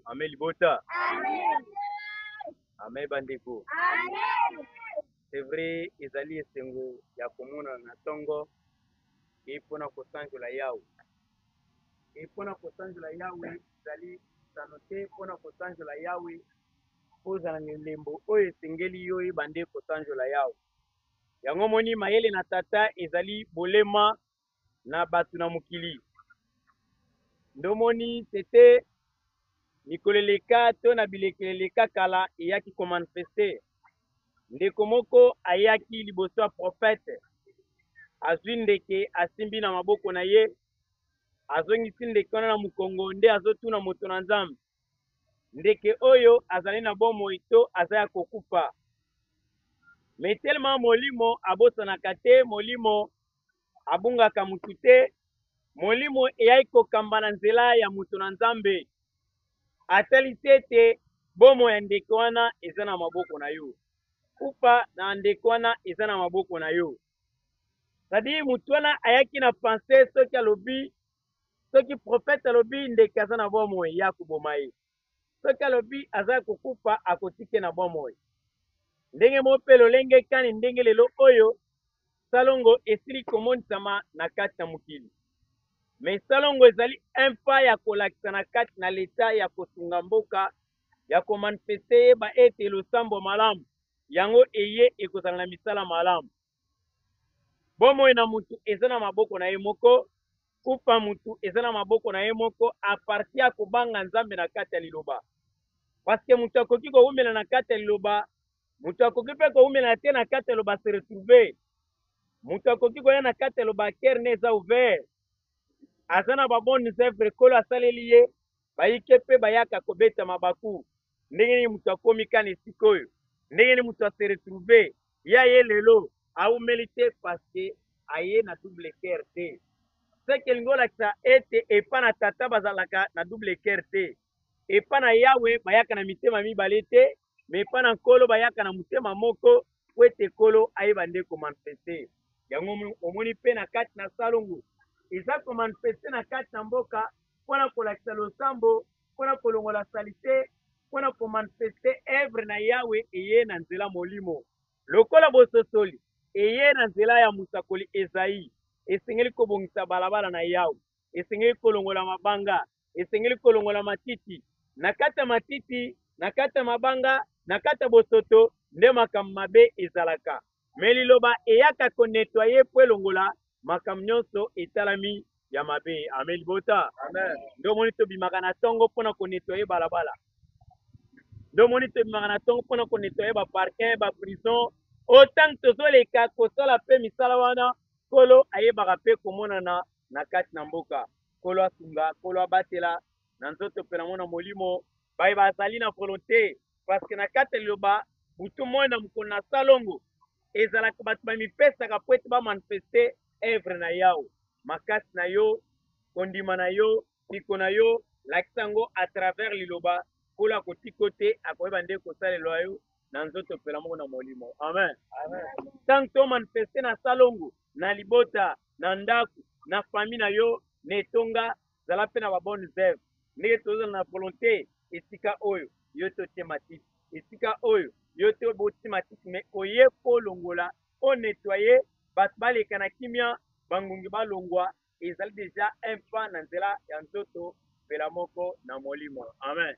Amel Bota. Amel Bandeko. C'est vrai, ezali esengo ya komona na tongo epona kosanjola yawe. Epona kosanjola yawe ezali sanote epona kosanjola yawe kozala na elembo oyo esengeli yo ebande kosanjola yawe. Yango moni mayele na tata ezali bolema na batu na mokili. Ndomoni tete nikoleleka to na bilekeleleka kala eyaki komanifeste. Ndeko moko ayaki liboso ya prophète. Azwi ndeke asimbi na maboko na ye. Azongisi ndeke wana na mukongo nde azotuna moto na Nzambe. Ndeke oyo azali na bomoi to aza ya kokufa. Me telema molimo abosanaka te, molimo abungaka mutu te, molimo eyai kokamba na nzela ya moto na Nzambe. Atalisi ete bomoi ya ndeke wana eza na maboko na yo. Kufa na ndeko wana eza na maboko na yo. Sadi mutu wana ayaki na pense soki alobi, soki prophète alobi ndeke aza na bomoi ya koboma ye. Soki alobi aza kokufa akotike na bomoi. Ndenge mope lolenge kani ndenge lelo oyo salongo esili komonisama na kati na mokili. Me salongo ezali impa ya kolakisa na kati na leta ya kosunga mboka ya komanifeste yeba ete losambo malamu. Yango eye ekozala na misala malamu. Bomoi na mutu eza na maboko na ye moko, kufa mutu eza na maboko na ye moko, aparti ya kobanga Nzambe na kati ya liloba. Paske mutu akoki koumela na kati ya liloba, mutu akoki pe koumela te na kati ya liloba se retrouver. Mutu akoki koya na kati ya liloba cœur ne eza ouvert. Aza na baboni zèvre kolo asaleli ye, bayike pe bayaka kobeta mabaku. Ndenge ni mutu akomi kane sikoyo. Ndenge ni mutu se retrouver. Ya ye lelo aumeli te paske aye na double cœur te. Seke lingola kisa ete epa na tata bazalaka na double cœur te. Epa na yawe bayaka na mitema mibale te, me epa na nkolo bayaka na mutema moko po ete kolo ayeba nde komanifeste. Yango omoni pe na kati na salongo eza komanifeste na kati na mboka mpona kolakisa losambo, mpona kolongola salite, mpona komanifeste evre na yawe eye na nzela molimo lokola bososoli eye na nzela ya musakoli Ezayi esengeli kobongisa balabala na yawe esengeli kolongola mabanga esengeli kolongola matiti na kati ya matiti na kati ya mabanga na kati ya bosoto nde makambo mabe ezalaka me liloba eyaka konetwaye mpo elongola makambo nyonso etalami ya mabe amen libota nde omoni tobimaka na ntongo mpona konetwaye balabala nde omoni tobimaka na ntongo mpona konetwaye baparkin baprison otango tozoleka kosala mpe misala wana kolo ayebaka mpe komonana na kati na mboka kolo asunga kolo abatela na nzoto mpe nango na molimo baye bazali na volonté parceke na kati ya liloba butu moi na mokolo na salongo ezalaka bato bamipesaka po ete bamanifeste evre na yawe makasi na yo kondima na yo piko na yo lakisa yango à travers liloba kolo akotiko te akoyeba nde kosalelwa yo na nzoto pela moko na molimo amen ntango tomanifeste na salongo na libota na ndako na fami na yo na etonga zala mpe na babone zèvre ndenge tozala na volonté esika oyo yo totie matiti esika oyo yo te boti matiti me oye kolongola onetwaye bato baleka na kimia bangungi balongwa ezali deja un pas na nzela ya nzoto pela moko na molimo amen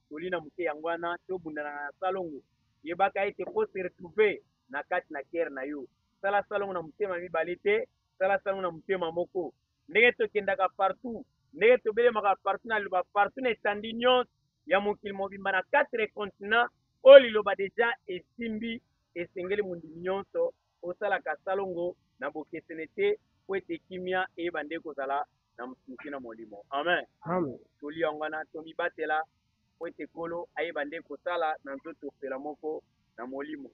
toli na moke yango wana tobundana na salongo yebaka ete po se retrouve na kati na kere na yo sala salongo na motema mibale te sala salongo na motema moko ndenge tokendaka partout ndenge tobelemaka partout na liloba partout na etandi nyonso ya mokili mobimba na 4 continent oyo liloba deja esimbi esengeli mondimi nyonso osalaka salongo na bokesene te po ete kimia eyeba nde kozala na mosusu na molimo amen toli yango wana tomibatela po ete kolo ayeba nde kosala na nzoto pela moko na molimo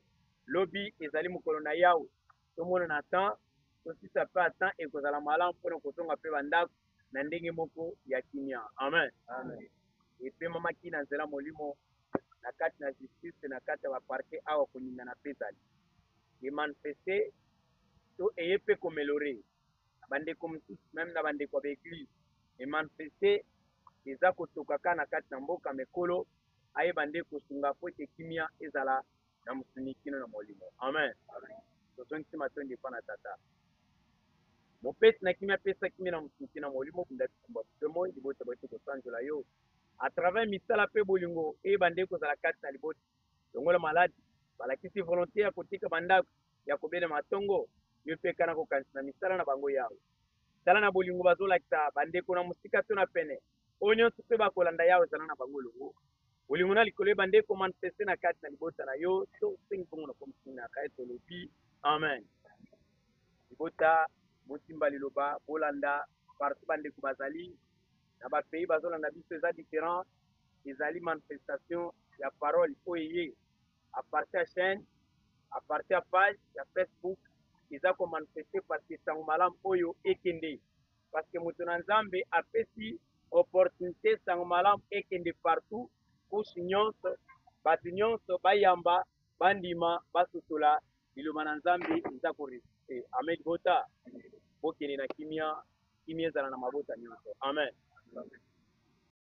lobi ezali mokolo na yawe tomona na temps tosisa mpe atan ekozala malamu mpona kozonga mpe bandako na ndenge moko ya kimia amen epemamaki na nzela molimo na kati na justice na kati ya baparke awa koningana mpe ezali emanifeste to eye mpe komelore na bandeko mosusu meme na bandeko ya baeglise emanifeste eza kotokaka na kati na mboka mekolo ayeba nde kosunga po ete kimia ezala na mosunikino na molimo amen tozongisi matondi epa na tata mopesi na kimia apesa kimia na mosuniki na molimo bunda bikumba mpe moi libota boyete kosanzola yo à travers misala mpe bolingo eyeba nde kozala kati na libota longola maladi balakisi volonté ya kotika bandako ya kobelema ntongo yo mpe kana kokanisa na misala na bango yawe tala na bolingo bazolakisa bandeko na mosika to na pene oyo nyonso mpe bakolanda yawe ezala na bango elongo bolingo na likolo yeba nde komanifeste na kati na libota na yo tosengi mpongo na komisinaka etolobi amen libota bosimba liloba bolanda partout bandeko bazali na bapays bazolanda biso eza différent ezali manifestation ya parole oyo eye apartir ya chaîne apartir ya page ya Facebook eza komanifeste parce que sango malamu oyo ekende parce que moto na nzambe apesi opportunité sango malamu ekende partout kushi nyonso bato nyonso bayamba bandima basosola liloba na nzambe eza koresiste amen libota bokende na kimia kimia ezala na mabota nyonso amen